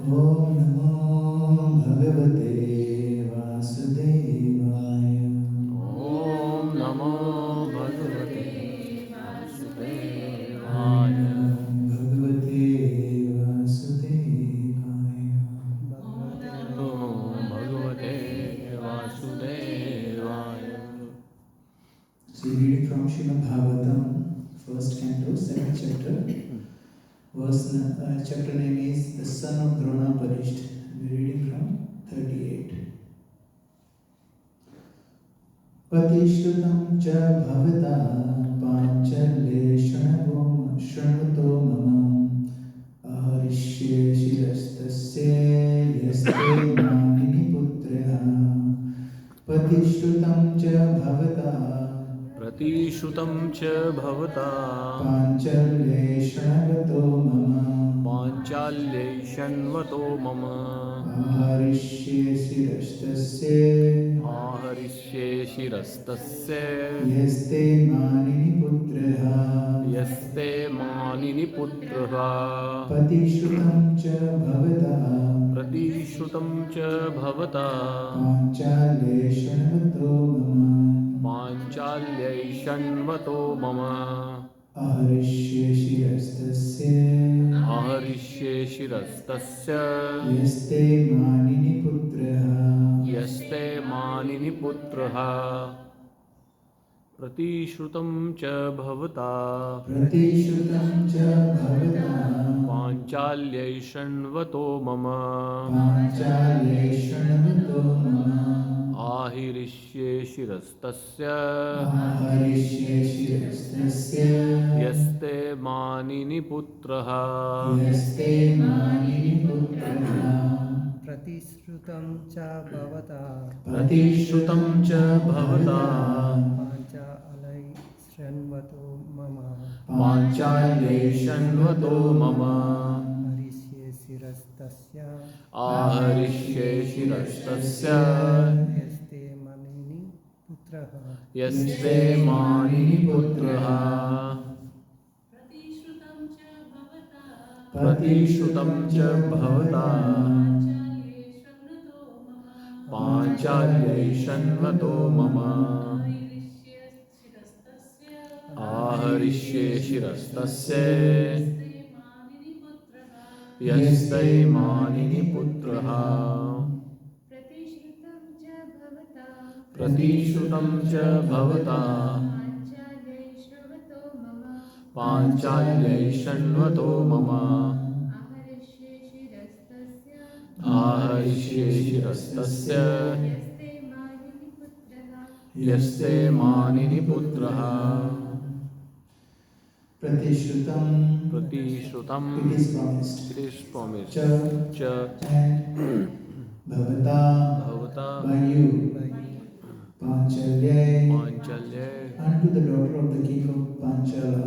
Om Namo Bhagavate Vasudevaya. Om Namo Bhagavate Vasudevaya. Om Bhagavate Vasudevaya. Om Bhagavate Vasudevaya. So we read from Srimad Bhagavatam, first canto, second chapter. Chapter name is The Son of Drona Parishth. We are reading from 38. Patishrutam cha bhavata panchalle shranvato mamam aharishye shirastasya yaste manini putrya. Patishrutam cha bhavata Pratishutam cha bhavata panchalle shranvato mamam Panchalyeshanvato mama aharishye shirastasya Aharishe shirastasya yaste manini putrya. Yaste manini putraha Patishrutam cha bhavata Pratishutam cha bhavata panchalle shranvato mamam Panchalyeshanvato mama aharishye shirastasya Aharishe shirastasya yaste manini putrya. Yaste manini putraha Pratishutam cha bhavata Pratishrutam cha bhavata Panchalyeshanvato mama panchalle shranvato mamam Ahirishe shirastasya aharishye shirastasya Yaste manini putraha yaste manini putrya. प्रतिश्रुतं च भवता Patishrutam cha bhavata पाञ्चालै शृण्वतो मम panchalle shranvato mamam हरिष्ये शिरस्तस्य Aharishe shirastasya यस्ते मनिनि पुत्रः Yaste manini putraha Pratishutam cha bhavata Panchalyeshanvato mama Aharishe shirastasya Yaste manini putraha Pratishutam cha bhavata Panchalyeshanvato mama Aharishe shirastasya Yaste manini putraha Pratishrutam, Pratishutam it is promised. It is promised Cha Cha and bhavata bhavata by you, Panchalye Panchalye unto the daughter of the king of Panchala,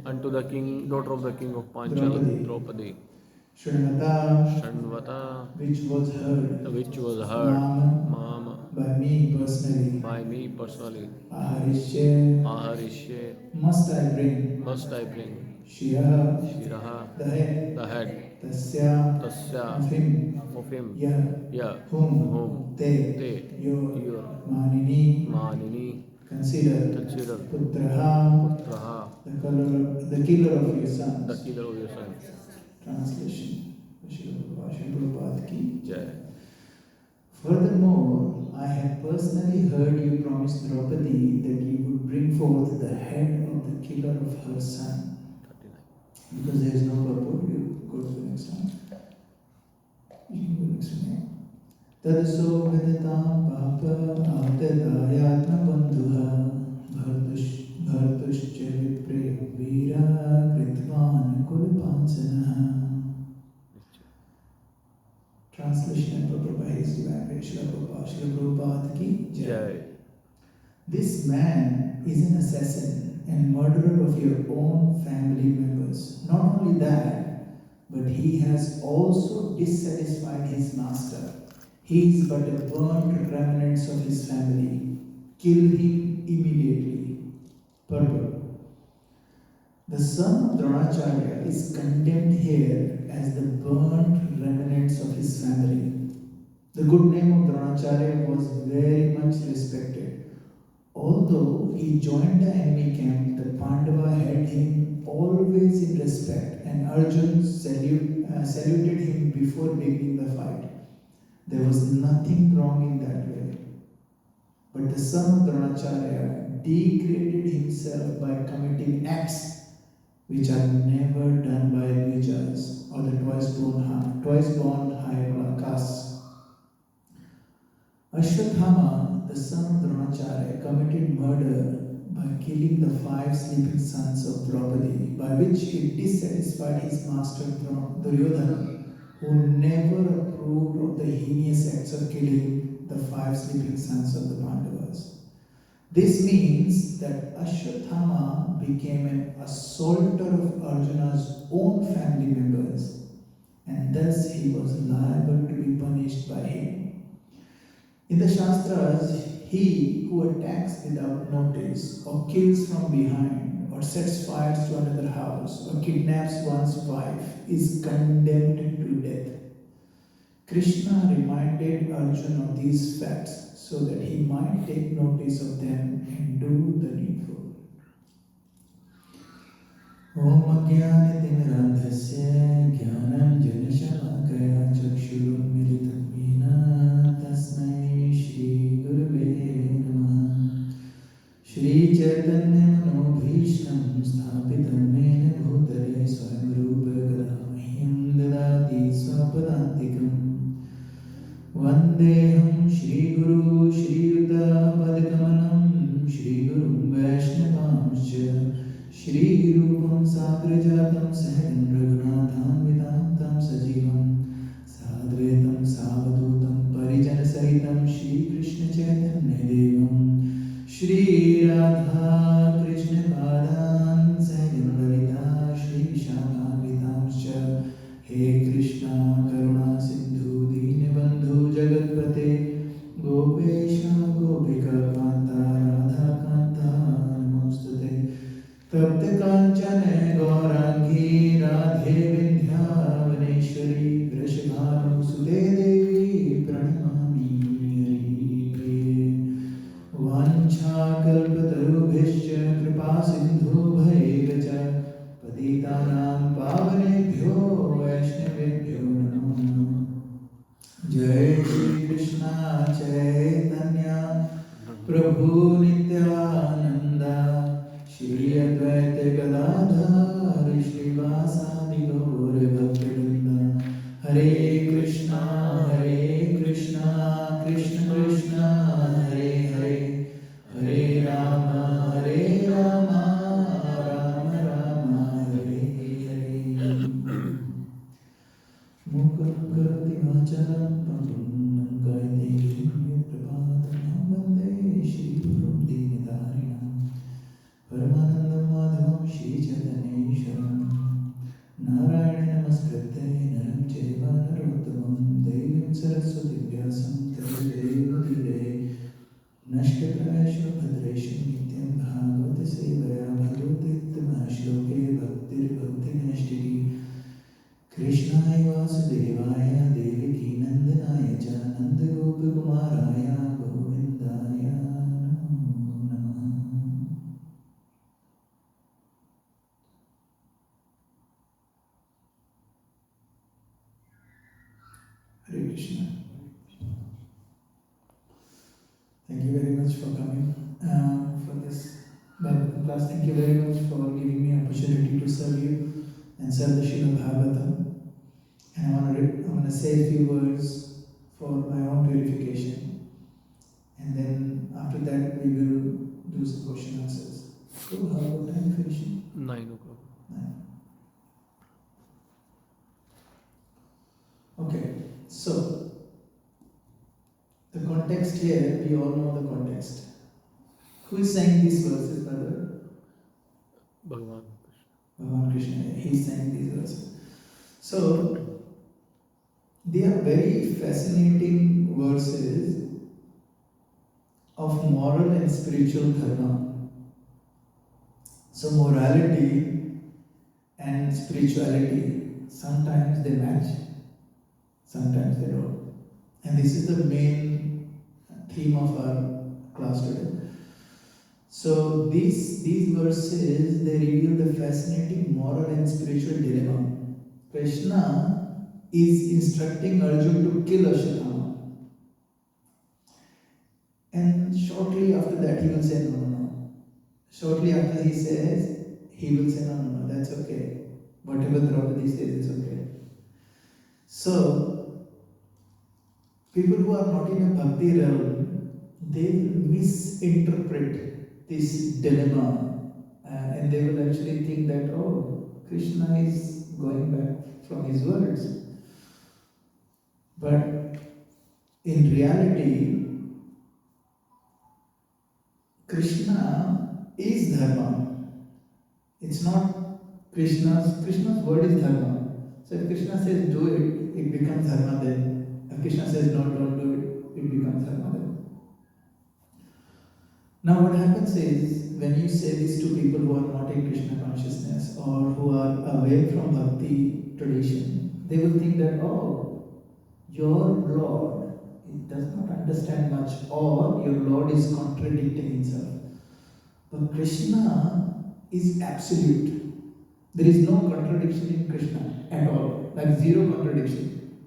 unto the king, daughter of the king of Panchala, Draupadi, Srinata, Shanvata, which was heard, which was heard, Mama, by me personally, by me personally, Aharishye, Aharishe, must I bring, Shiraha, Shiraha, the head, Tasya, of him, of him, Ya, whom, Te, your, Manini, consider, Putraha, the killer of your sons. the killer of your son. Translation. Prabhupada ki. Jai. Furthermore, I have personally heard you promise Draupadi that you would bring forth the head of the killer of her son. 39. Because there is no purport, you go to the next one. You can go next one. Tadaso vedatam papa atadayatma bandhuha bhartushcha vipre vira kritvan kulpansana. Translation and proper by His Divine Grace, Srila Prabhupada ki Jai. This man is an assassin and murderer of your own family members. Not only that, but he has also dissatisfied his master. He is but a burnt remnants of his family. Kill him immediately. Purport. The son of Dronacharya is condemned here as the burnt remnants of his family. The good name of Dronacharya was very much respected. Although he joined the enemy camp, the Pandava held him always in respect, and Arjun saluted him before beginning the fight. There was nothing wrong in that way. But the son of Dronacharya degraded himself by committing acts which are never done by Dvijas or the twice-born higher castes. Ashwathama, the son of Dronacharya, committed murder by killing the 5 sleeping sons of Draupadi, by which he dissatisfied his master Duryodhana, who never approved of the heinous acts of killing the 5 sleeping sons of the Pandavas. This means that Ashwathama became an assaulter of Arjuna's own family members, and thus he was liable to be punished by him. In the Shastras, he who attacks without notice, or kills from behind, or sets fires to another house, or kidnaps one's wife is condemned to death. Krishna reminded Arjuna of these facts so that he might take notice of them and do the needful. Om Ajnanatimirandhasya Jnananjanashalakaya Chakshurunmilitam Yena Tasmai Shri Gurave Namah. Shri Chaitanya Manobhishtam Sthapitam Mena Bhutale Swayamrupa Gadamahyam Dadati Swapadantikam Vandeham Shri Guru Shri Yuta Padakamanam Shri Guru Vaishnavamscha Shri Rupam Sagrajatam Saham Raghunatham Vidantam Sajivam Sadvetam Savadutam Parijana Sahitam Shri Krishna Chaitanya Devam Shri Radha Krishna Padan Saham Lalita Shri Vishakam Vidantamscha He Krishna Karuna Sindhu Dinabandhu Jagatpate Gopesha Gopika Kanta Radha Kanta Namostate Tapta Kanchana Gaurangi Radhe Vindhyavaneshwari Vrishabhanu Sude Devi Pranamami Haripe Vancha Kalpatarubhishya Kripa Sindhu Bhayegacha Patitanam Pavanebhyo Vaishnavebhyo Namo Namo Jai Shri Krishna Chaitanya Prabhu Nityananda Shri Advaita Gadadhar Shri Vasadi Gaur Bhaktivinoda Hare Krishna Krishna Krishna Hare Hare Hare Rama Rama Rama Hare Hare Mukam Karati Vacharam Pamunam Kaite Prapadam Vande Shri Gurum Dinitarinam Paramanandam Madhavam Shri Chaitanyeshwaram Narayana Namaskritte Naram Chaiva Narottamam Devim Saraswati Vyasam Tadev Udire Nashkaprayashu Bhadreshu Nityam Bhagavata Sevaya Bhagavatit Mahashloke Bhaktir Bhakti Nashtiki Krishnaya Vasudevaya Devaki Nandanaya Cha Nanda Gopa Kumaraya Govindaya Namo Namah. Hare Krishna. Thank you very much for coming for this Bhagavatam class. Thank you very much for giving me an opportunity to serve you and serve the Srimad Bhagavatam. And I want to say a few words for my own purification. And then after that we will do some question answers. So how about time finishing? 9 o'clock. 9. Okay, so the context here, we all know the context. Who is saying these verses, brother? Bhagavan. Bhagavan Krishna, he is saying these verses. So, they are very fascinating verses of moral and spiritual dharma. So, morality and spirituality, sometimes they match, sometimes they don't. And this is the main theme of our class today. So these verses, they reveal the fascinating moral and spiritual dilemma. Krishna is instructing Arjuna to kill Ashwatthama. And shortly after that, he will say, no, no, no. Shortly after he says, he will say, no, no, no, that's okay. Whatever Draupadi says is okay. So, people who are not in a bhakti realm, they will misinterpret this dilemma and they will actually think that, oh, Krishna is going back from his words. But in reality, Krishna is dharma. It's not Krishna's word is dharma. So if Krishna says do it, it becomes dharma then. If Krishna says no, don't do it, it becomes dharma then. Now what happens is, when you say this to people who are not in Krishna consciousness or who are away from bhakti tradition, they will think that, oh, your Lord does not understand much, or your Lord is contradicting himself. But Krishna is absolute. There is no contradiction in Krishna at all, like zero contradiction.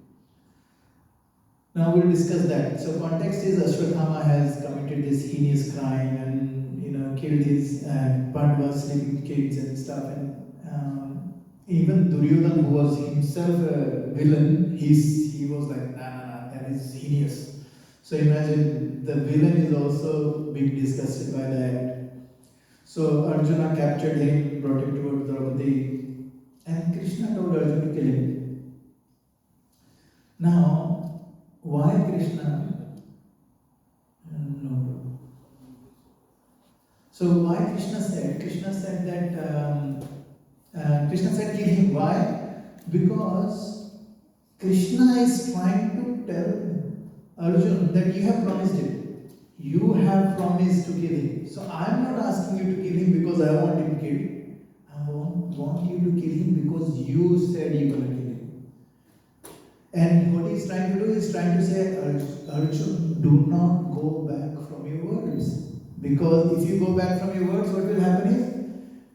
Now we'll discuss that. So context is Ashwatthama has committed this heinous crime and killed his Pandavas, sleeping kids and stuff. And even Duryodhana, who was himself a villain, he was like, nah, that is heinous. So imagine the villain is also being disgusted by that. So Arjuna captured him, brought him towards Draupadi, and Krishna told Arjuna to kill him. Now, why Krishna? No. So why Krishna said? Krishna said that Krishna said kill him. Why? Because Krishna is trying to tell Arjuna that you have promised him. You have promised to kill him. So I am not asking you to kill him because I want him killed. I want you to kill him because you said you were going to kill him. And what he's trying to do is trying to say, Arjuna, do not go back from your words. Because if you go back from your words, what will happen is,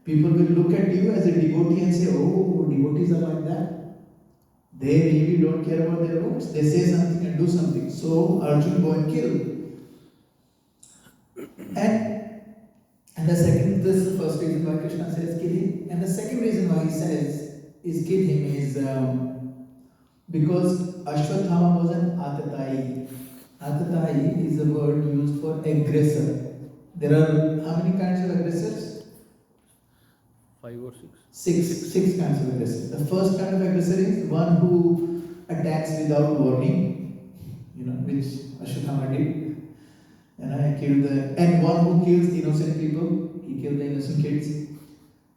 people will look at you as a devotee and say, oh, devotees are like that. They really don't care about their words. They say something and do something. So Arjuna go and kill. And the second, this is the first reason why Krishna says kill him. And the second reason why he says is kill him is because Ashwatthama was an Atatai. Atatai is a word used for aggressor. There are how many kinds of aggressors? 5 or 6. Six kinds of aggressors. The first kind of aggressor is one who attacks without warning, which Ashwatthama did. And one who kills innocent people, he killed the innocent kids.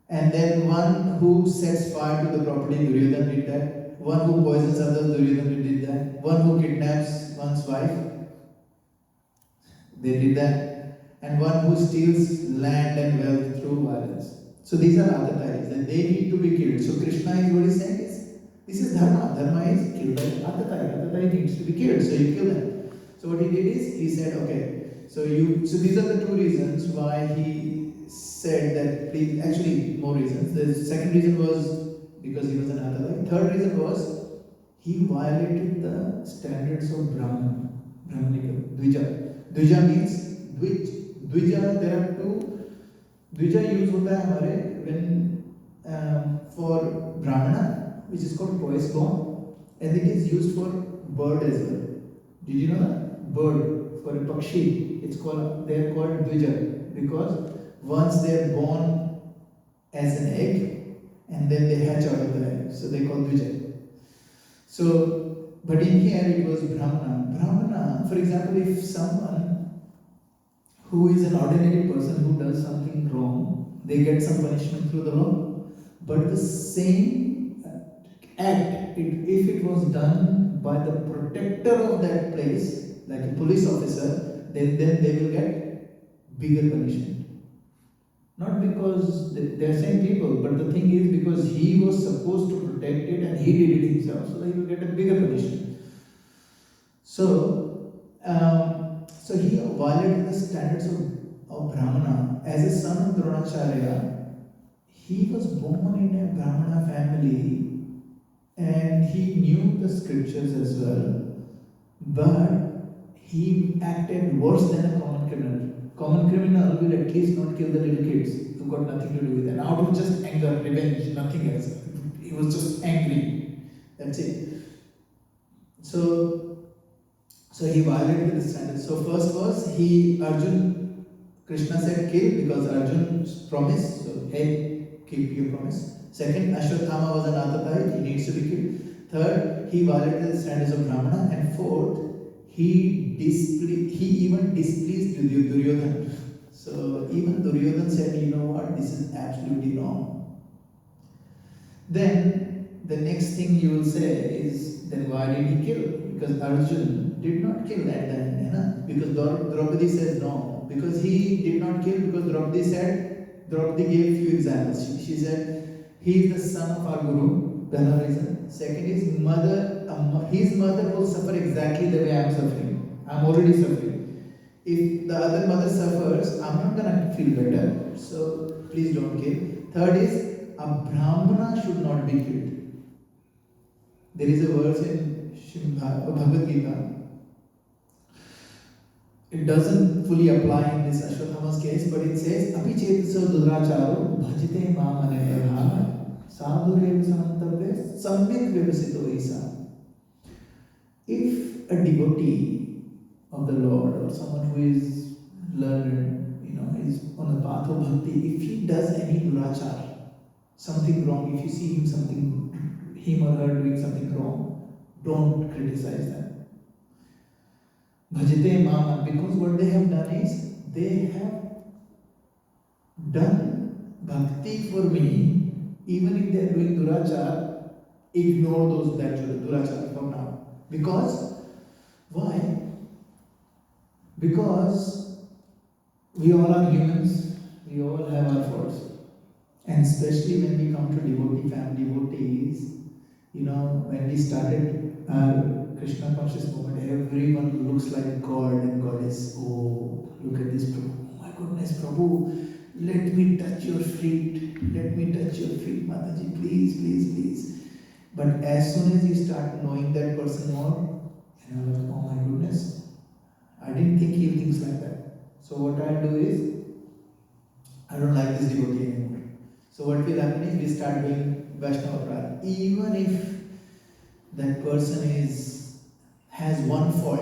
And then one who sets fire to the property, Duryodhana did that. One who poisons others, Duryodhana did that. One who kidnaps one's wife, they did that. And one who steals land and wealth through violence. So these are Atatais, and they need to be killed. So Krishna is what he's saying is, this is Dharma. Dharma is kill the Atatai. Atatai needs to be killed, so you kill them. So what he did is, he said, okay, so these are the two reasons why he said that, please, actually more reasons. The second reason was because he was an Atatai. Third reason was, he violated the standards of Brahmanical, Dvija. Dvija means, Dvija, there are two, Dvija used hota hai hamare when, for Brahmana, which is called twice born, and it is used for bird as well. Did you know that? Bird. For a pakshi, they are called Dvija because once they are born as an egg and then they hatch out of the egg, so they call Dvija. So, but in here it was Brahmana. Brahmana, for example, if someone who is an ordinary person who does something wrong, they get some punishment through the law. But the same act, if it was done by the protector of that place, like a police officer, then they will get bigger punishment. Not because they're same people, but the thing is because he was supposed to protect it and he did it himself, so that he will get a bigger punishment. So he violated the standards of Brahmana. As a son of Dronacharya, he was born in a Brahmana family and he knew the scriptures as well, but he acted worse than a common criminal. Common criminal will at least not kill the little kids who got nothing to do with it. Out of just anger, revenge, nothing else. He was just angry. That's it. So he violated the standards. So first was Arjun, Krishna said kill because Arjun's promise. So hey, keep your promise. Second, Ashwatthama was an Atatai, he needs to be killed. Third, he violated the standards of Brahmana. And fourth, he even displeased Duryodhana. So even Duryodhana said, you know what, this is absolutely wrong. Then the next thing you will say is, then why did he kill? Because Arjun did not kill at the end. Because Draupadi says no. Because he did not kill because Draupadi gave few examples. She said, he is the son of our Guru. Pehla reason. Second is his mother will suffer exactly the way I am suffering. I am already suffering. If the other mother suffers, I am not gonna feel better. So please don't kill. Third is a Brahmana should not be killed. There is a verse in Bhagavad Gita. It doesn't fully apply in this Ashwatthama's case, but it says, Api chetasa dudracharo bhajite mamanetavha sadhurev samantavya samvik vyavasito isa. If a devotee of the Lord or someone who is learned, is on the path of bhakti, if he does any durachar, something wrong, if you see him or her doing something wrong, don't criticize them. Bhajite mama, because what they have done is, they have done bhakti for me, even if they are doing durachar, ignore that durachar from now. Because, why? Because we all are humans, we all have our faults. And especially when we come to devotees, when we started our Krishna conscious movement, everyone looks like God and Goddess. Oh, look at this Prabhu. Oh my goodness, Prabhu, let me touch your feet. Let me touch your feet, Mataji. Please, please, please. But as soon as you start knowing that person more, like, oh my goodness, I didn't think he thinks like that. So what I do is, I don't like this devotee anymore. So what will happen is, we start doing Vaishnava Prarthana. Even if that person has one fault,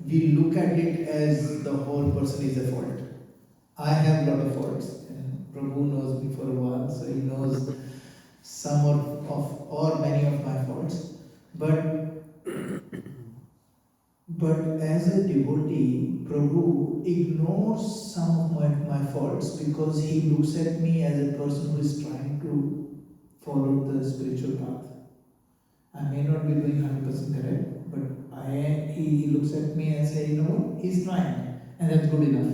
we look at it as the whole person is a fault. I have a lot of faults, and Prabhu knows me for a while, so he knows some or many of my faults. But as a devotee, Prabhu ignores some of my faults because he looks at me as a person who is trying to follow the spiritual path. I may not be doing 100% correct, but he looks at me and says, he's trying, and that's good enough.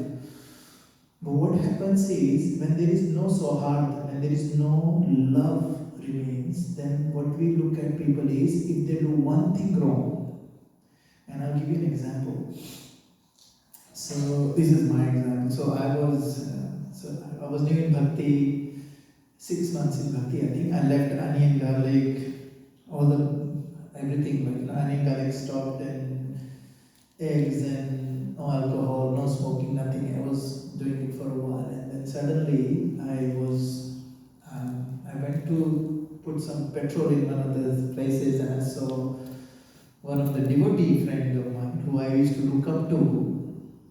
But what happens is, when there is no sohard, when there is no love remains, then what we look at people is, if they do one thing wrong, and I'll give you an example. So this is my example. So I was new in Bhakti, 6 months in Bhakti, I think. I left onion, garlic, everything, like onion, garlic stopped, and eggs, and no alcohol, no smoking, nothing. I was doing it for a while, and then suddenly I went to put some petrol in one of the places, and I saw one of the devotee friends of mine who I used to look up to.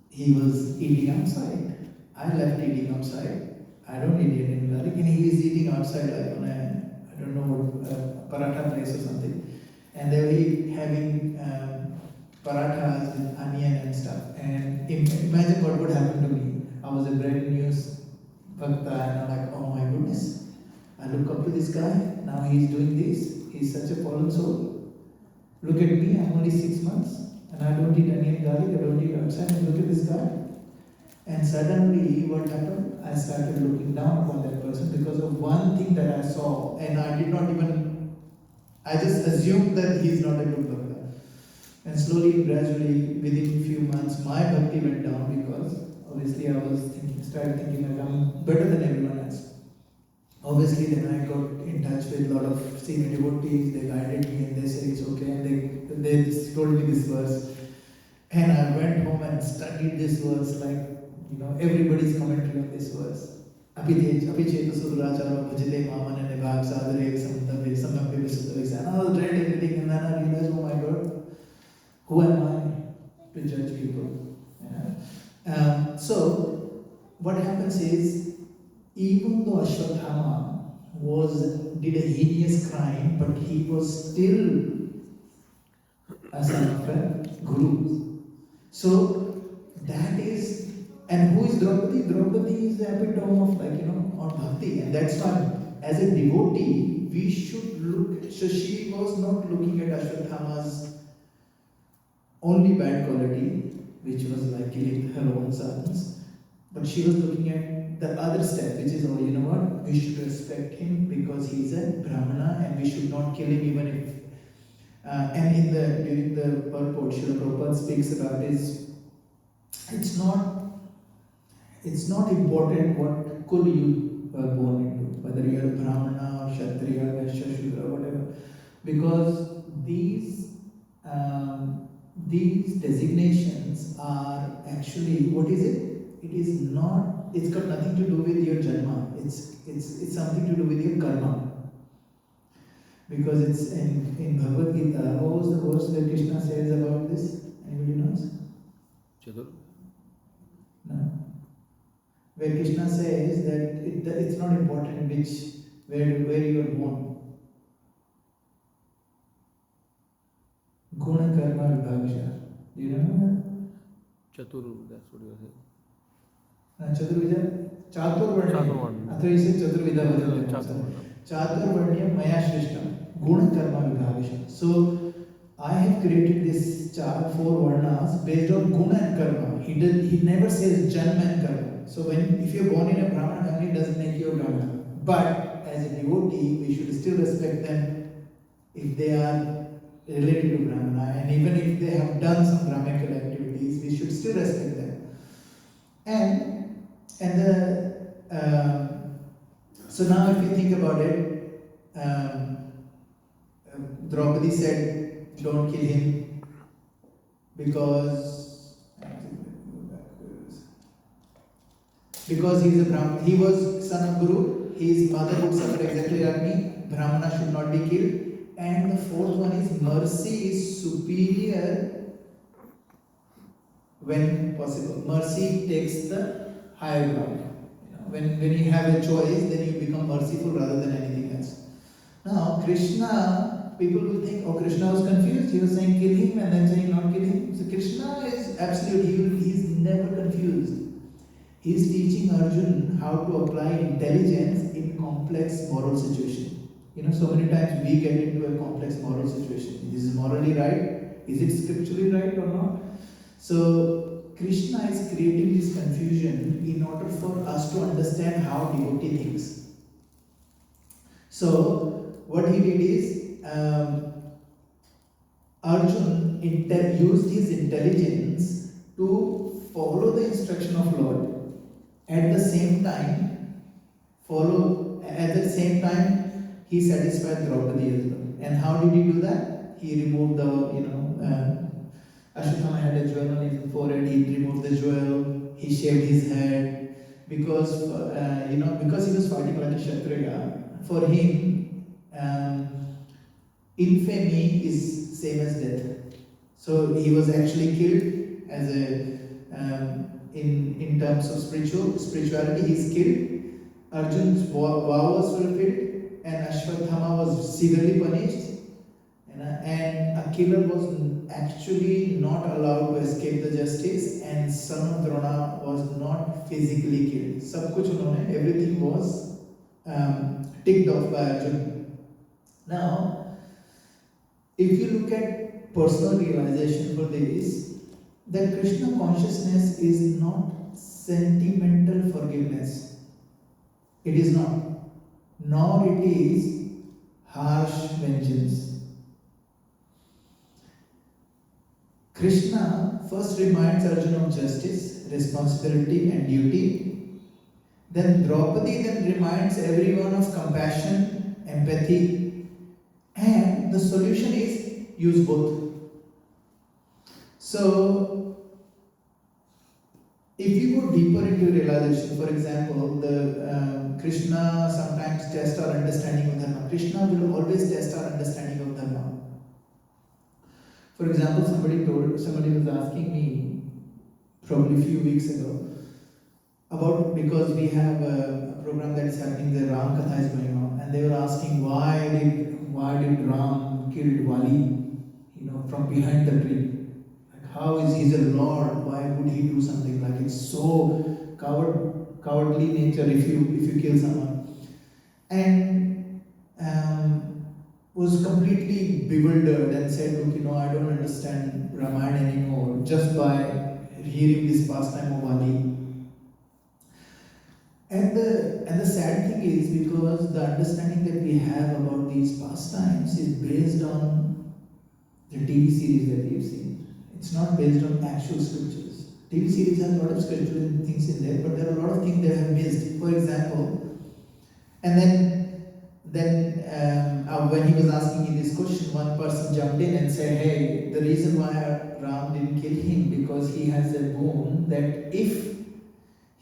He was eating outside. I left eating outside. I don't eat onion, garlic, and he was eating outside, like on a paratha place or something. And they were having parathas with onion and stuff. And imagine what would happen to me. I was a brand new bhakta, and I'm like, oh my goodness. I look up to this guy, now he's doing this. He's such a fallen soul. Look at me, I'm only 6 months, and I don't eat onion, garlic, I don't eat outside, and look at this guy. And suddenly, what happened? I started looking down upon that person because of one thing that I saw, and I did not even, I just assumed that he is not a good bhakta. And slowly, gradually, within a few months, my bhakti went down because obviously I was started thinking that I'm better than everyone else. Obviously, then I got in touch with a lot of senior devotees. They guided me and they said it's okay. And they just told me this verse. And I went home and studied this verse like, everybody's commentary on this verse. Apicheta Sudrachara Bhajite Mamana Nibhag Sadhare Samtabe Samabhe Visudhavisa. And I was read everything and then I realized, oh my God, who am I to judge people? So, what happens is, even though Ashwatthama did a heinous crime, but he was still a son of a guru. So that is, and who is Draupadi? Draupadi is the epitome of on bhakti, and that's why as a devotee we should look. So she was not looking at Ashwatthama's only bad quality, which was like killing her own sons, but she was looking at the other step, which is, oh, you know what? We should respect him because he's a Brahmana, and we should not kill him even if. And during the purport, Srila Prabhupada speaks about is it's not important what kul you were born into, whether you are Brahmana or Kshatriya, Vaishya, Shudra, whatever, because these designations are actually, what is it? It is not. It's got nothing to do with your janma. It's something to do with your karma. Because it's in Bhagavad Gita. What was the verse where Krishna says about this? Anybody knows? Chatur. No. Where Krishna says that it's not important where you are born. Guna karma vibhagsha. Do you remember Chatur, that's what you are saying. that? Chaturvida? Chaturvarnya. Chaturvarnya. I thought you said Chaturvida. Chaturvarnya Maya Shrishtam. Guna karma vibhagsha. So I have created this four varnas based on guna and karma. He never says janma and karma. So if you're born in a Brahmana family, it doesn't make you a Brahmana. But as a devotee, we should still respect them if they are related to Brahmana, and even if they have done some Brahmanical activities, we should still respect them. So now if you think about it, Draupadi said, don't kill him because he's a Brahmana. He was son of Guru, his mother would suffer exactly like me, Brahmana should not be killed. And the fourth one is mercy is superior when possible. Mercy takes the higher ground. When you have a choice, then you become merciful rather than anything else. Now, Krishna, people will think, oh, Krishna was confused. He was saying kill him and then saying not kill him. So Krishna is absolute. He's never confused. He's teaching Arjun how to apply intelligence in complex moral situations. So many times we get into a complex moral situation. This is morally right? Is it scripturally right or not? So Krishna is creating this confusion in order for us to understand how devotee thinks. So what he did is Arjun used his intelligence to follow the instruction of Lord. At the same time, he satisfied Draupadi as well. And how did he do that? He removed Ashwatthama had a jewel on his forehead, he removed the jewel, he shaved his head, because he was fighting like a Kshatriya. For him, infamy is same as death. So he was actually killed as in terms of spirituality, he's killed. Arjun's vow was fulfilled, and Ashwatthama was severely punished, and a killer was actually not allowed to escape the justice, and son of Drona was not physically killed. Everything was ticked off by Arjun. Now, if you look at personal realization for this, that Krishna consciousness is not sentimental forgiveness. It is not. Nor it is harsh vengeance. Krishna first reminds Arjuna of justice, responsibility, and duty. Then Draupadi then reminds everyone of compassion, empathy, and the solution is use both. So, if you go deeper into realization, for example, Krishna sometimes tests our understanding of Dharma. Krishna will always test our understanding of Dharma. For example, somebody was asking me probably a few weeks ago about, because we have a program that is happening, the Ram Katha is going on, and they were asking why did Ram kill Vali, from behind the tree? Like, how is he the Lord? Why would he do something like it? It's so cowardly nature if you kill someone. And was completely bewildered and said, look, I don't understand Ramayana anymore just by hearing this pastime of Vali. And the sad thing is, because the understanding that we have about these pastimes is based on the TV series that we've seen. It's not based on actual scriptures. TV series has a lot of scriptural things in there, but there are a lot of things they have missed. For example, and then when he was asking me this question, one person jumped in and said, hey, the reason why Ram didn't kill him, because he has a boon that if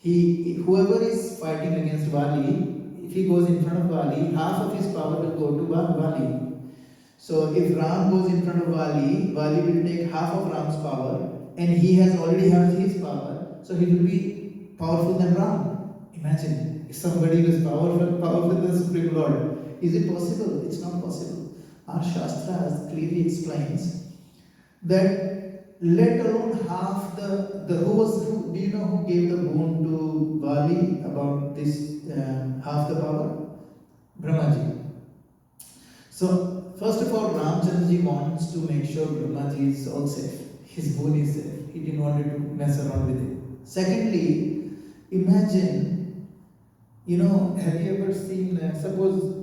whoever is fighting against Vali, if he goes in front of Vali, half of his power will go to Vali. So if Ram goes in front of Vali, Vali will take half of Ram's power, and he has already have his power, so he will be powerful than Ram. Imagine if somebody was powerful than the Supreme Lord. Is it possible? It's not possible. Our Shastras clearly explains that let alone half who do you know who gave the boon to Vali about this half the power? Brahmaji. So first of all, Ramchandraji wants to make sure Brahmaji is all safe. His boon is safe. He didn't want to mess around with it. Secondly, imagine, have you ever seen, suppose,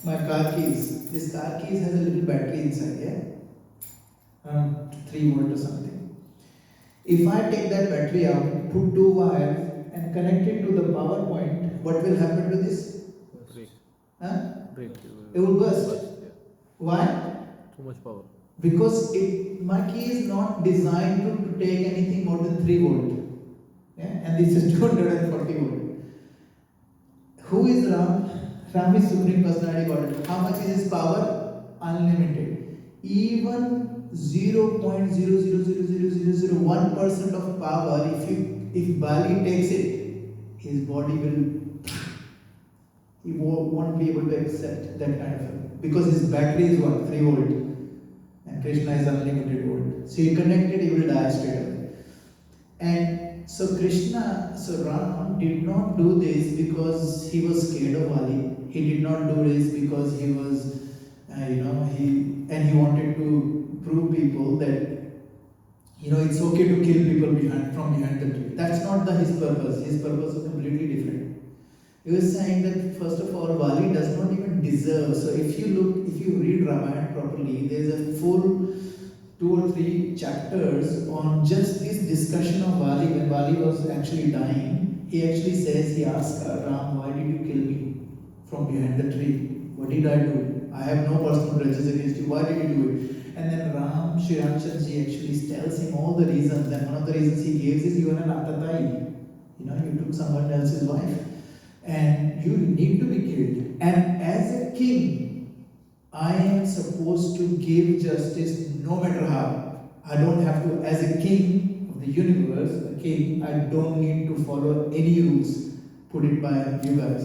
my car keys. This car keys has a little battery inside, yeah? 3 volt or something. If I take that battery out, put 2 wires and connect it to the power point, what will happen to this? Break. Huh? Break. It will burst. Yeah. Why? Too much power. Because my key is not designed to take anything more than 3 volt. Yeah? And this is 240 volt. Who is Ram? Ram is Supreme Personality Godhead. How much is his power? Unlimited. Even 0.0000001% of power, if Bali takes it, his body he won't be able to accept that kind of thing. Because his battery is 3 volt. And Krishna is unlimited volt. So he connected, he will die straight away. And so Ram did not do this because he was scared of Vali. He did not do this because he was, he wanted to prove people that, it's okay to kill people from behind the tree. That's not his purpose. His purpose was completely different. He was saying that first of all, Vali does not even deserve. So if you read Ramayana properly, there's a full 2 or 3 chapters on just this discussion of Vali. When Vali was actually dying, he asks Ram, why did you kill me from behind the tree? What did I do? I have no personal grudges against you. Why did you do it? And then Sri Ramchandji actually tells him all the reasons. And one of the reasons he gives is you are an Atatai. You took someone else's wife. And you need to be killed. And as a king, I am supposed to give justice no matter how. I don't have to, as a king of the universe, a king, I don't need to follow any rules put it by you guys.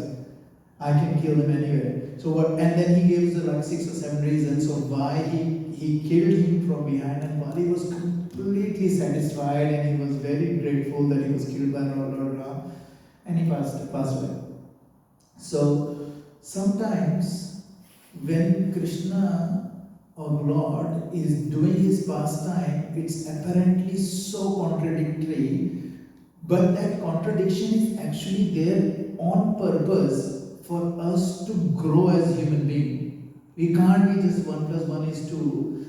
I can kill them anyway. And then he gives 6 or 7 reasons of why he killed him from behind, and Vali was completely satisfied and he was very grateful that he was killed by Lord Ram, and he passed away. So sometimes when Krishna or Lord is doing his pastime, it's apparently so contradictory But that contradiction is actually there on purpose for us to grow as human beings. We can't be just 1 plus 1 is 2.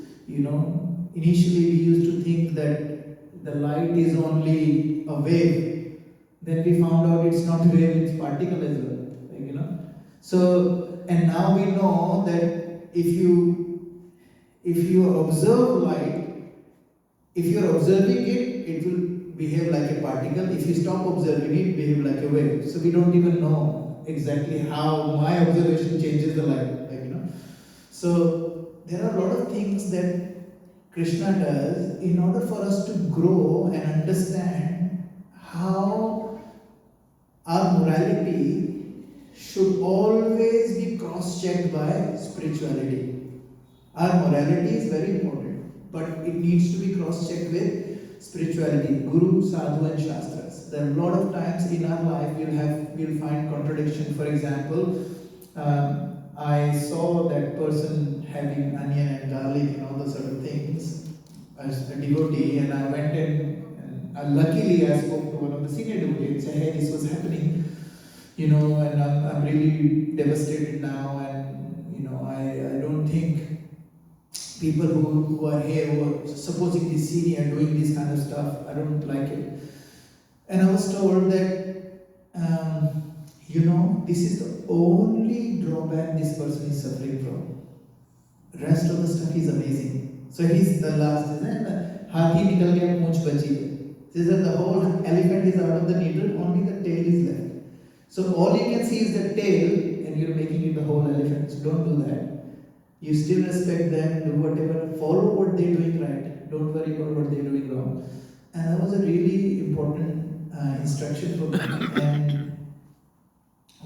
Initially we used to think that the light is only a wave. Then we found out it's not a wave, it's particle as well. So, and now we know that if you observe light, if you are observing it, it will behave like a particle. If you stop observing it, behave like a wave. So we don't even know exactly how my observation changes the light. So there are a lot of things that Krishna does in order for us to grow and understand how our morality should always be cross-checked by spirituality. Our morality is very important, but it needs to be cross-checked with spirituality, Guru, Sadhu and Shastras. There are a lot of times in our life we'll find contradiction. For example, I saw that person having onion and garlic and all those sort of things as a devotee, and I went in and luckily I spoke to one of the senior devotees and said, hey, this was happening, and I'm really devastated now, and I don't think people who are here, who are supposedly senior, doing this kind of stuff, I don't like it. And I was told that, this is the only drawback this person is suffering from. Rest of the stuff is amazing. So he's the last, isn't it? Hathi nikal gaya, munch bachi hai. Says that the whole elephant is out of the needle, only the tail is left. So all you can see is the tail, and you're making it the whole elephant. So don't do that. You still respect them, do whatever, follow what they're doing right. Don't worry about what they're doing wrong. And that was a really important instruction for me. And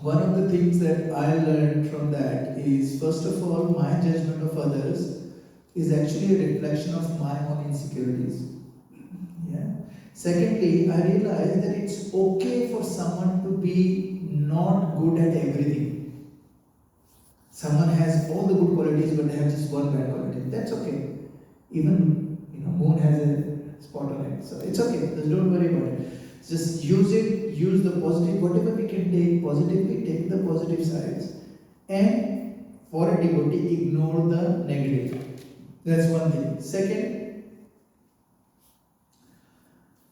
one of the things that I learned from that is, first of all, my judgment of others is actually a reflection of my own insecurities. Yeah. Secondly, I realized that it's okay for someone to be not good at everything. Someone has all the good qualities, but they have just one bad quality. That's okay. Even moon has a spot on it, so it's okay. Just don't worry about it. Just use it. Use the positive. Whatever we can take positively, take the positive sides, and for a devotee, ignore the negative. That's one thing. Second,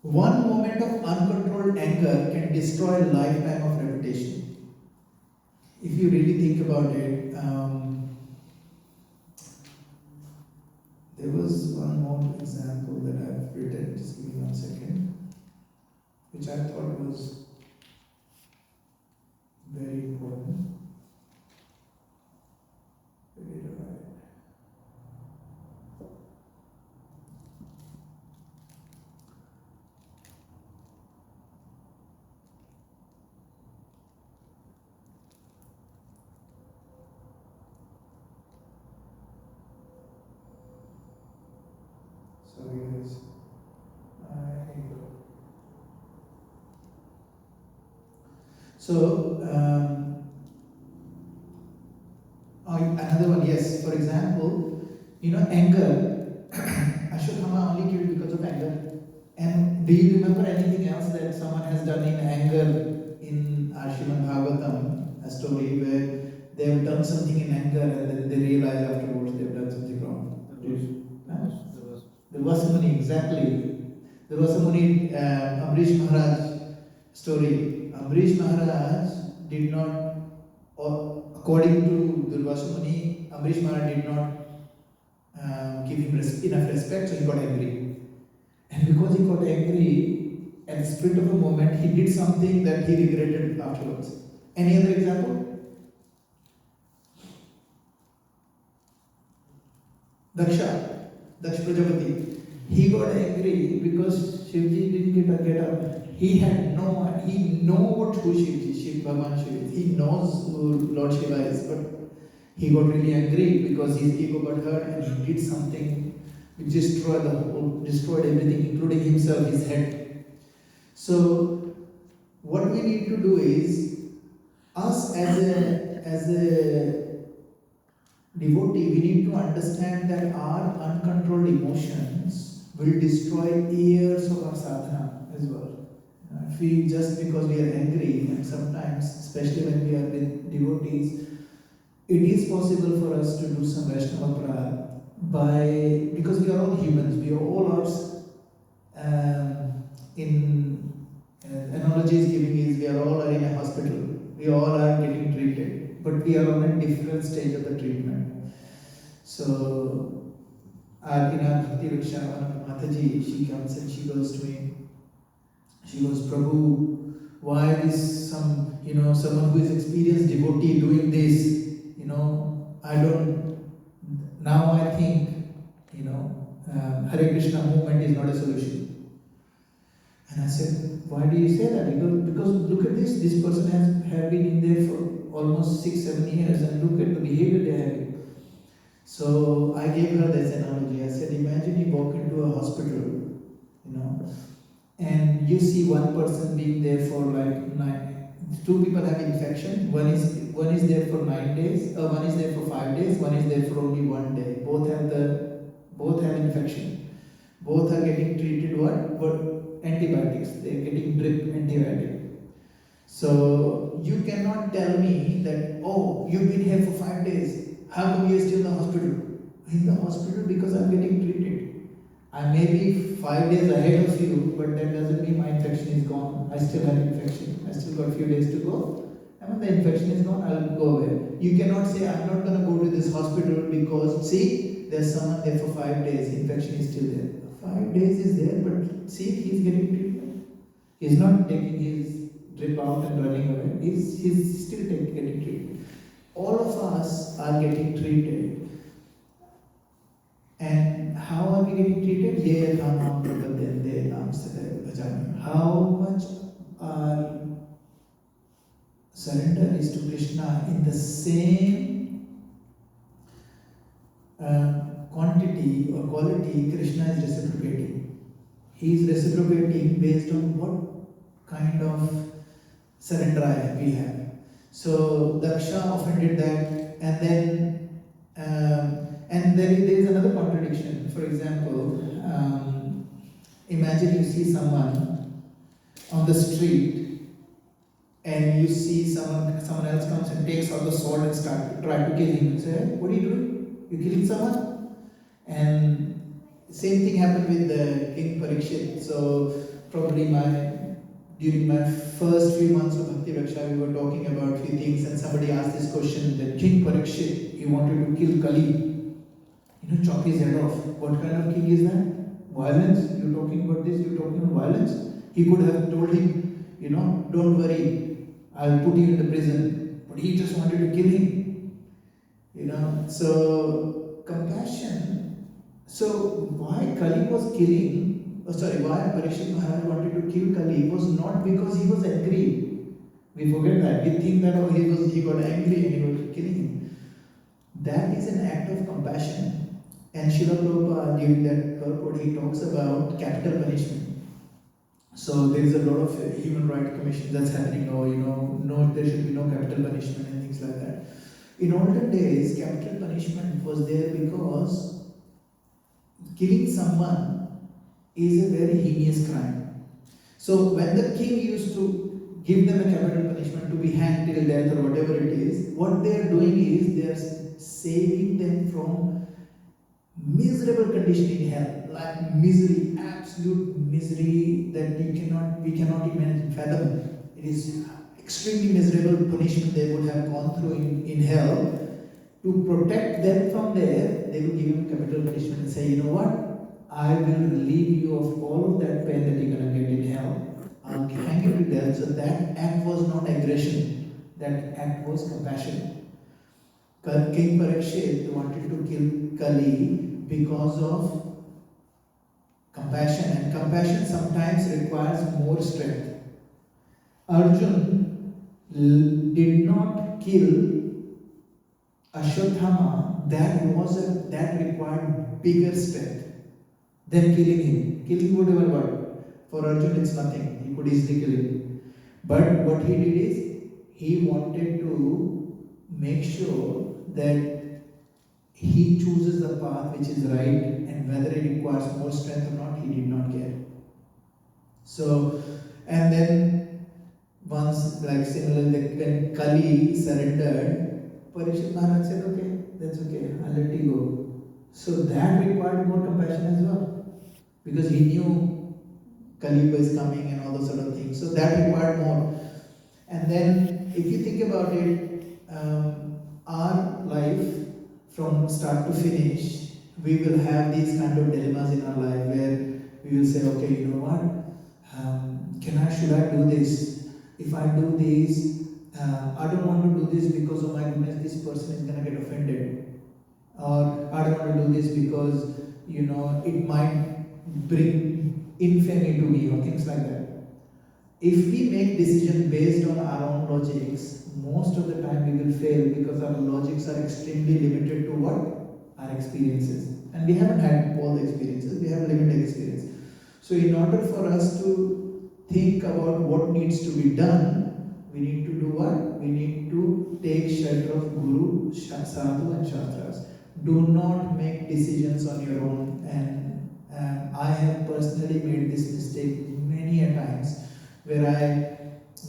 one moment of uncontrolled anger can destroy a lifetime of reputation. If you really think about it, there was one more example that I've written. Just give me 1 second, which I thought was very important. Sorry guys. Here you go. So, another one, yes. For example, anger. Ashwatthama only killed because of anger. And do you remember anything else that someone has done in anger in Srimad Bhagavatam, a story where they have done something in anger and then they realize afterwards they have done something wrong? There was Muni, exactly. There was a Muni, Amrish Maharaj story. Amrish Maharaj did not, according to Durvasa Muni, Amrish Maharaj did not give him enough respect, so he got angry. And because he got angry, at the split of a moment, he did something that he regretted afterwards. Any other example? Daksha Prajapati. He got angry because Shivji didn't get up. He knows who Shiv Bhagavan Shiv is. He knows who Lord Shiva is, but he got really angry because his ego got hurt and he did something which destroyed everything, including himself, his head. So what we need to do is, us as a devotee, we need to understand that our uncontrolled emotions will destroy years of our sadhana as well. If we just because we are angry, and sometimes, especially when we are with devotees, it is possible for us to do some Vaishnava Prad because we are all humans, we are all in analogies giving is we are all in a hospital, we all are getting treated, but we are on a different stage of the treatment. So, in our Bhakti Viksha, Mataji, she comes and she goes to me, she goes, Prabhu, why is someone who is experienced devotee doing this? Now I think, Hare Krishna movement is not a solution. And I said, why do you say that? Because look at this person has been in there for almost 6-7 years and look at the behavior they are having. So I gave her this analogy. I said, imagine you walk into a hospital, and you see one person being there for two people have infection. One is there for 9 days, one is there for 5 days, one is there for only 1 day. Both have infection. Both are getting treated what antibiotics. They are getting drip antibiotic. So you cannot tell me that, oh, you've been here for 5 days. How come you're still in the hospital? In the hospital because I'm getting treated. I may be 5 days ahead of you, but that doesn't mean my infection is gone. I still have infection. I still got a few days to go. And when the infection is gone, I'll go away. You cannot say, I'm not going to go to this hospital because, see, there's someone there for 5 days. Infection is still there. 5 days is there, but see, he's getting treatment. He's not taking his drip out and running away. He's still getting treatment. All of us are getting treated. And how are we getting treated? How much our surrender is to Krishna in the same quantity or quality Krishna is reciprocating. He is reciprocating based on what kind of surrender we have. So Daksha often did that, and there is another contradiction. For example, imagine you see someone on the street, and you see someone else comes and takes out the sword and try to kill him. And say, what are you doing? You're killing someone? And same thing happened with the King Parikshit. So probably during my first few months of Bhakti Raksha, we were talking about a few things, and somebody asked this question that King Parikshit, he wanted to kill Kali. Chop his head off. What kind of king is that? Violence? You're talking about this, you're talking about violence? He could have told him, don't worry, I'll put you in the prison. But he just wanted to kill him. So compassion. So why Kali was killing, why Parikshit Maharaj wanted to kill Kali was not because he was angry. We forget that. We think that he got angry and he was killing him. That is an act of compassion. And Srila Prabhupada, during that purport, he talks about capital punishment. So there is a lot of human rights commission that's happening now, no, there should be no capital punishment and things like that. In olden days, capital punishment was there because killing someone is a very heinous crime. So when the king used to give them a capital punishment to be hanged till death or whatever it is, what they are doing is they are saving them from miserable condition in hell, like misery, absolute misery that we cannot even fathom. It is extremely miserable punishment they would have gone through in hell. To protect them from there, they will give them capital punishment and say, you know what? I will relieve you of all of that pain that you're going to get in hell. I'll hang you to death. So that act was not aggression. That act was compassion. King Parikshit wanted to kill Kali because of compassion, and compassion sometimes requires more strength. Arjun did not kill Ashwatthama. That required bigger strength than killing him. Killing whatever what? For Arjun it's nothing. He could easily kill him. But what he did is he wanted to make sure that he chooses the path which is right, and whether it requires more strength or not, he did not care. So And then once, like similarly, when Kali surrendered, Parikshit Maharaj said, okay, that's okay, I'll let you go. So that required more compassion as well. Because he knew Kali Yuga is coming and all those sort of things. So that required more. And then if you think about it, our life from start to finish, we will have these kind of dilemmas in our life where we will say, okay, you know what? Should I do this? If I do this, I don't want to do this because, oh my goodness, this person is going to get offended. Or I don't want to do this because, it might bring infamy to me or things like that. If we make decisions based on our own logics, most of the time we will fail because our logics are extremely limited to what? Our experiences. And we haven't had all the experiences, we have limited experience. So in order for us to think about what needs to be done, we need to do what? We need to take shelter of Guru, Sadhu and Shastras. Do not make decisions on your own. And I have personally made this mistake many a times where I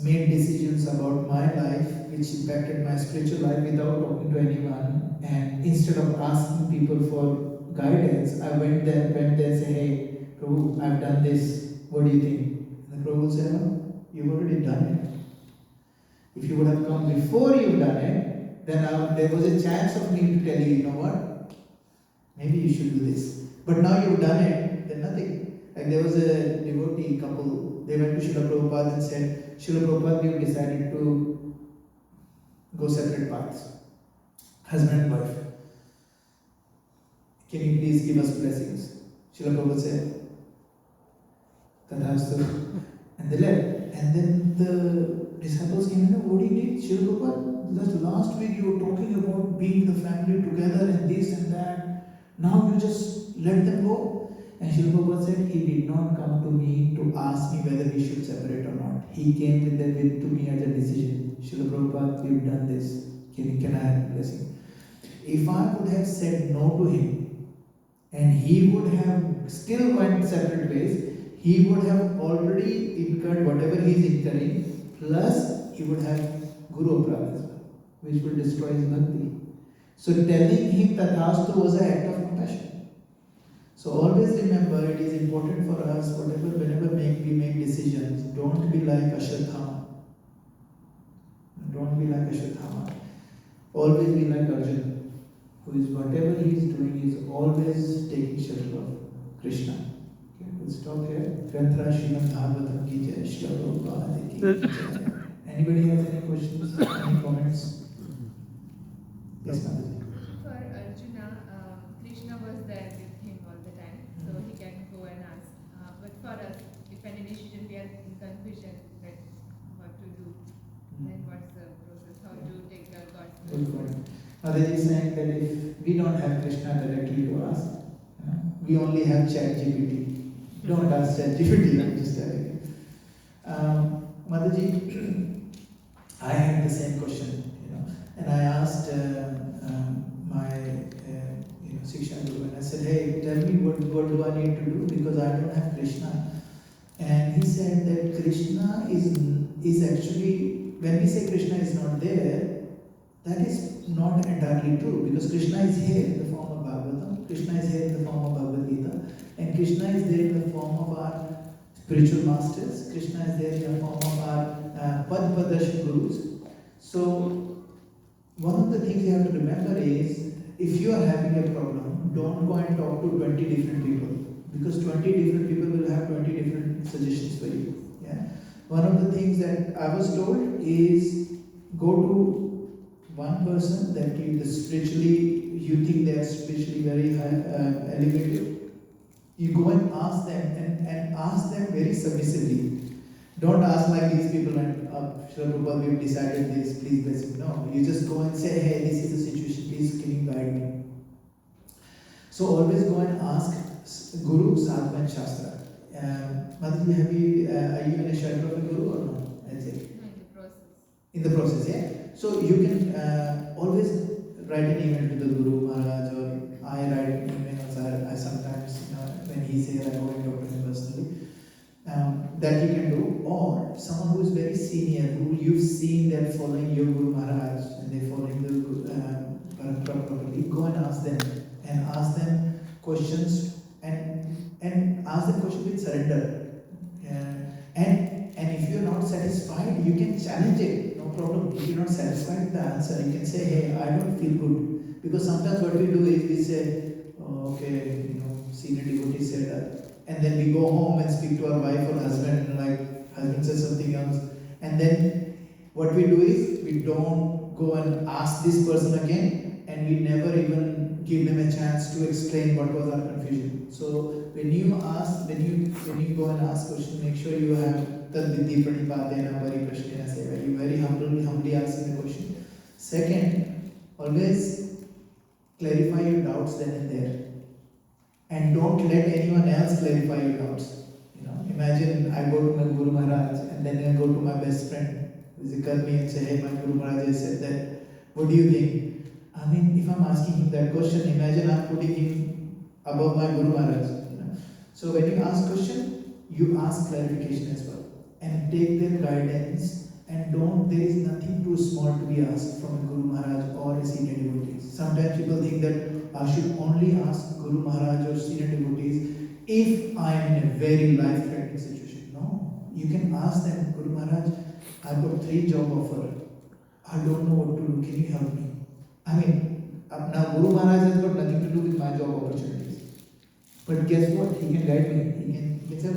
made decisions about my life which impacted my spiritual life without talking to anyone. And instead of asking people for guidance, I went there and said, hey, Prabhu, I've done this. What do you think? And the Prabhu will say, no, you've already done it. If you would have come before you've done it, then there was a chance of me to tell you, you know what? Maybe you should do this. But now you've done it, then nothing. Like there was a devotee couple, they went to Srila Prabhupada and said, Srila Prabhupada, we have decided to go separate paths. Husband and wife. Can you please give us blessings? Srila Prabhupada said, Tadhastu. And they left. And then the disciples came in, what do you need? Srila Prabhupada, last week you were talking about being the family together and this and that. Now you just let them go. And Srila Prabhupada said, he did not come to me to ask me whether we should separate or not. He came to me as a decision. Srila Prabhupada, we've done this. Can I have a blessing? If I would have said no to him, and he would have still went separate ways, he would have already incurred whatever he is incurring, plus he would have Guru Aparadha as well, which will destroy his bhakti. So telling him Tathastu was an act of compassion. So always remember, it is important for us, whenever we make decisions, don't be like Ashwatthama. Don't be like Ashwatthama. Always be like Arjuna, who is whatever he is doing is always taking shelter of Krishna. Okay, we'll stop here. Granthara Srimad Bhagavatam ki jai, Srila Prabhupada ki jai. Anybody has any questions, any comments? Yes, Mataji. For Arjuna, Krishna was there with him all the time, so he can go and ask. But for us, if any decision we are in confusion that what to do, then what's the process? How to take the God's Good point. Mataji is saying that if we don't have Krishna directly to ask, we only have ChatGPT. Don't ask ChatGPT, I'm just telling you. Mataji, I had the same question, and I asked my Siksha Guru, and I said, hey, tell me what do I need to do because I don't have Krishna. And he said that Krishna is actually, when we say Krishna is not there, that is not entirely true because Krishna is here in the form of Bhagavatam, Krishna is here in the form of Bhagavad Gita, and Krishna is there in the form of our spiritual masters, Krishna is there in the form of our Padpadash Gurus. So, one of the things you have to remember is, if you are having a problem, don't go and talk to 20 different people because 20 different people will have 20 different suggestions for you. Yeah? One of the things that I was told is go to one person that you think they are spiritually very high, elevated. You go and ask them and ask them very submissively. Don't ask like these people and Srila Prabhupada, we've decided this, please bless me. No, you just go and say, hey, this is the situation, please can you guide me? So always go and ask Guru, Sadhu and Shastra. Mataji, are you in a shelter of a Guru or no? That's it. in the process. In the process, yeah? So you can always write an email to the Guru Maharaj, or I write emails. I sometimes, when he's here, I go and talk to him personally. That you can do, or questions and ask the question with surrender. And if you're not satisfied, you can challenge it, no problem. If you're not satisfied with the answer, you can say, hey, I don't feel good. Because sometimes what we do is we say, oh, okay, senior devotee said that. And then we go home and speak to our wife or husband, and like husband says something else. And then what we do is we don't go and ask this person again, and we never even give them a chance to explain what was our confusion. So when you go and ask question, make sure you have tad vidhi pranipadena vari prashnena seva. You very humbly asking the question. Second, always clarify your doubts then and there. And don't let anyone else clarify your doubts. Imagine I go to my Guru Maharaj and then I go to my best friend, visit me and say, hey, my Guru Maharaj has said that. What do you think? I mean, if I'm asking him that question, imagine I'm putting him above my Guru Maharaj. So when you ask question, you ask clarification as well. And take their guidance, and there is nothing too small to be asked from a Guru Maharaj or a senior devotee. Sometimes people think that I should only ask Guru Maharaj or senior devotees if I am in a very life-threatening situation. No, you can ask them, Guru Maharaj, I've got 3 job offer. I don't know what to do. Can you help me? I mean, now Guru Maharaj has got nothing to do with my job opportunities. But guess what? He can guide me. He can say,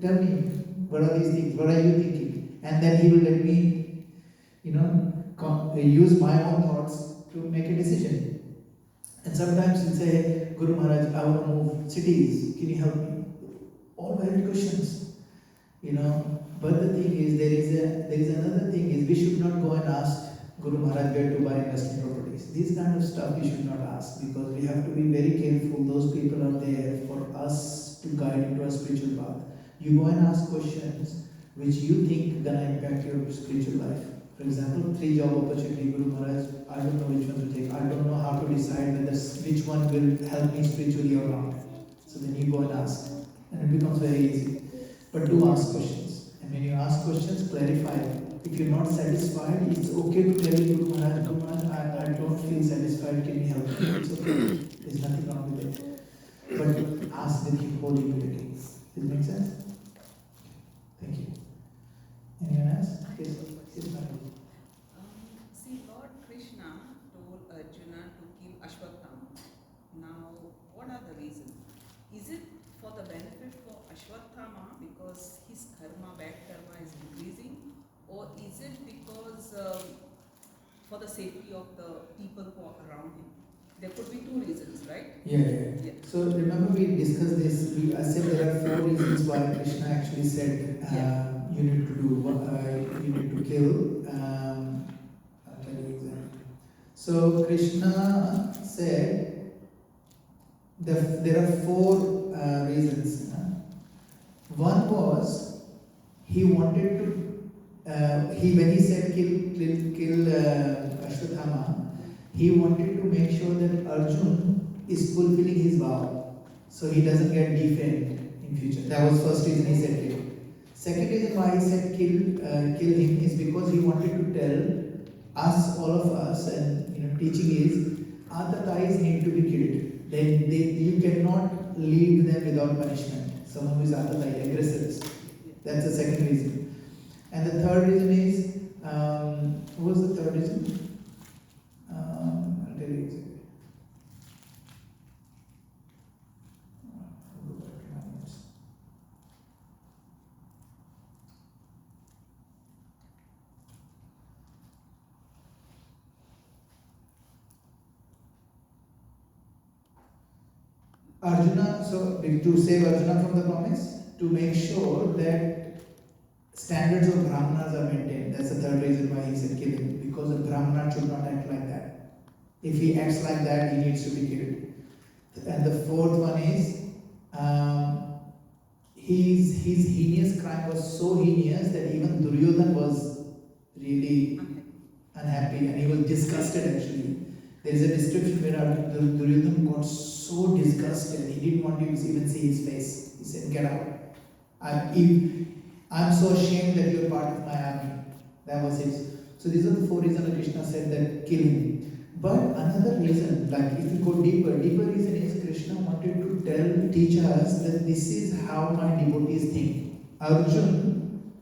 tell me, what are these things? What are you thinking? And then he will let me, use my own thoughts to make a decision. And sometimes he'll say, Guru Maharaj, I want to move cities. Can you help me? All valid questions. But the thing is, there is another thing is we should not go and ask Guru Maharaj where to buy investment properties. These kind of stuff we should not ask, because we have to be very careful. Those people are there for us to guide into a spiritual path. You go and ask questions which you think gonna impact your spiritual life. For example, 3 job opportunity, Guru Maharaj, I don't know which one to take. I don't know how to decide which one will help me spiritually or not. So then you go and ask, and it becomes very easy. But do ask questions. And when you ask questions, clarify. If you're not satisfied, it's okay to tell Guru Maharaj, I don't feel satisfied, can you help me? It's okay. There's nothing wrong with it. But ask with whole humility. Does it make sense? Thank you. Anyone else? Yes, madam. See, Lord Krishna told Arjuna to kill Ashwatthama. Now, what are the reasons? Is it for the benefit for Ashwatthama because his karma, bad karma is increasing? Or is it because for the safety of the people who are around him? There could be 2 reasons, right? Yeah. So remember we discussed this. I said there are 4 reasons why Krishna actually said you need to do you need to kill. I'll tell you exactly. So Krishna said there are 4 reasons. One was he wanted to. When he said kill Ashwatthama, he wanted to make sure that Arjun is fulfilling his vow, so he doesn't get defamed in future. That was first reason he said kill. Second reason why he said kill him is because he wanted to tell us, all of us, and teaching is Atatais need to be killed. You cannot leave them without punishment. Someone who is Atatai, aggressors. That's the second reason. And the third reason is, what was the third reason? I'll tell you exactly. I'll go back to my notes. Arjuna, so to save Arjuna from the promise, to make sure that standards of Brahmanas are maintained. That's the third reason why he said kill him, because a Brahmana should not act like that. If he acts like that, he needs to be killed. And the fourth one is, his heinous crime was so heinous that even Duryodhan was really unhappy and he was disgusted actually. There is a description where Duryodhan got so disgusted, he didn't want to even see his face. He said, get out. I'm so ashamed that you're part of my army. That was it. So these are the 4 reasons that Krishna said that kill him. But another reason, like if you go deeper reason is Krishna wanted to teach us that this is how my devotees think. Arjun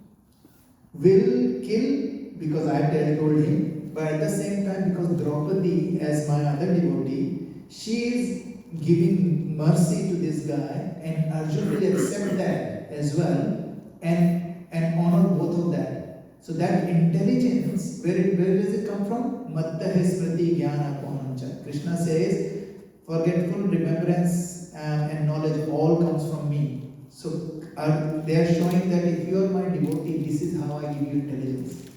will kill because I told him, but at the same time, because Draupadi, as my other devotee, she is giving mercy to this guy, and Arjun will accept that as well and honor both of that. So that intelligence, where does it come from? Mattahe smriti jnana ponancha. Krishna says, forgetful remembrance and knowledge all comes from me. So they are showing that if you are my devotee, this is how I give you intelligence,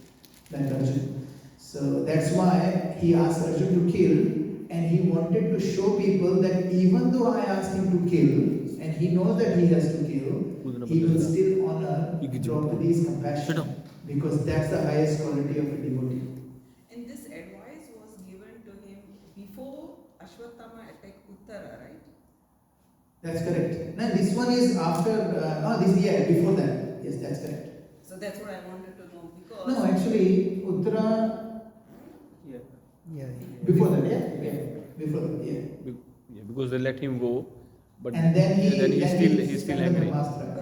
like Arjun. So that's why he asked Arjun to kill, and he wanted to show people that even though I asked him to kill, and he knows that he has to kill, he will still honor Draupadi's compassion, because that's the highest quality of a devotee. And this advice was given to him before Ashwatthama attacked Uttara, right? That's correct. Now this one is after, before that. Yes, that's correct. So that's what I wanted to know because. No, actually, Uttara, Yeah. before that, yeah? Before that, yeah. Yeah, because they let him go, but And then he's still angry. Brahmastra.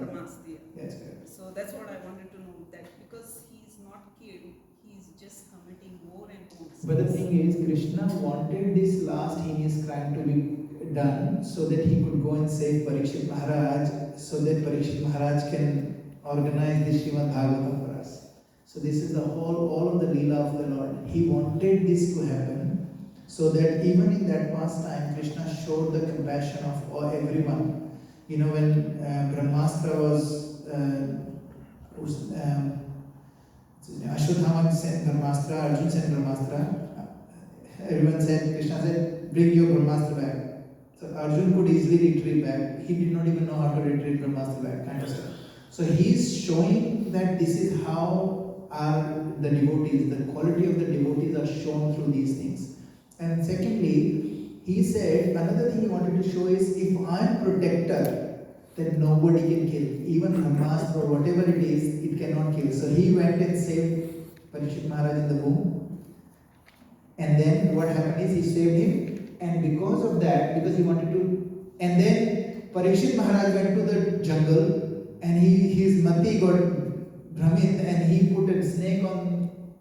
That's correct. So that's what I wanted to know, that because he's not killed, he's just committing more and more sins. But the thing is, Krishna wanted this last heinous crime to be done so that he could go and save Parikshit Maharaj, so that Parikshit Maharaj can organize the Srimad Bhagavatam for us. So this is all of the Leela of the Lord. He wanted this to happen so that even in that past time, Krishna showed the compassion of everyone. You know, when Brahmastra was Ashwatthama sent Brahmastra, Arjun sent Brahmastra, everyone said, Krishna said, bring your Brahmastra back. So Arjun could easily retreat back. He did not even know how to retrieve Brahmastra back, kind of stuff. So he is showing that this is how the devotees, the quality of the devotees are shown through these things. And secondly, he said, another thing he wanted to show is, if I am protector, then nobody can kill. Even Brahmastra or whatever it is, it cannot kill. So he went and saved Parikshit Maharaj in the womb. And then what happened is, he saved him. And because of that, because he wanted to, and then Parikshit Maharaj went to the jungle, and his mati got Brahmin, and he put a snake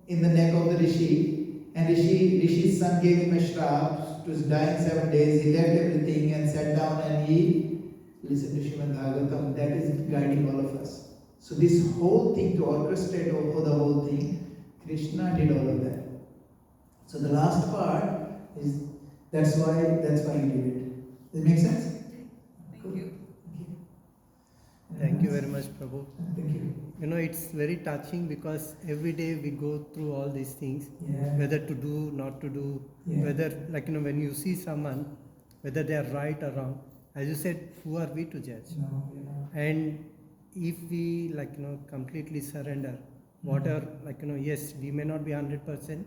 in the neck of the Rishi, and Rishi's son gave him a shrap to die in 7 days. He left everything and sat down and he listened to Srimad Bhagavatam. That is guiding all of us. So this whole thing, to orchestrate the whole thing, Krishna did all of that. So the last part is, that's why he did it. Does it make sense? Thank you. Thank you very much, Prabhu. Thank you. You know, it's very touching because every day we go through all these things, Yeah. whether to do, not to do, Yeah. whether, like, you know, when you see someone, whether they are right or wrong, as you said, who are we to judge? No, you know. And if we, like, you know, completely surrender, whatever, like, you know, yes, we may not be 100%,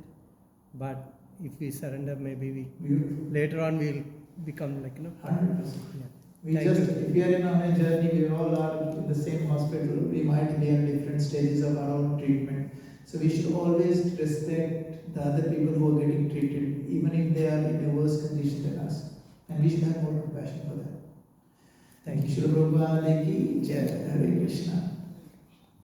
but if we surrender, maybe Beautiful. later on we'll become, like, you know, 100%. yeah. We Thank just, you. if we are on a journey, we all are in the same hospital, we might be in different stages of our own treatment. So we should always respect the other people who are getting treated, even if they are in a worse condition than us. And we should have more compassion for them. Thank you. Srila Prabhupada ki Jai. Hare Krishna.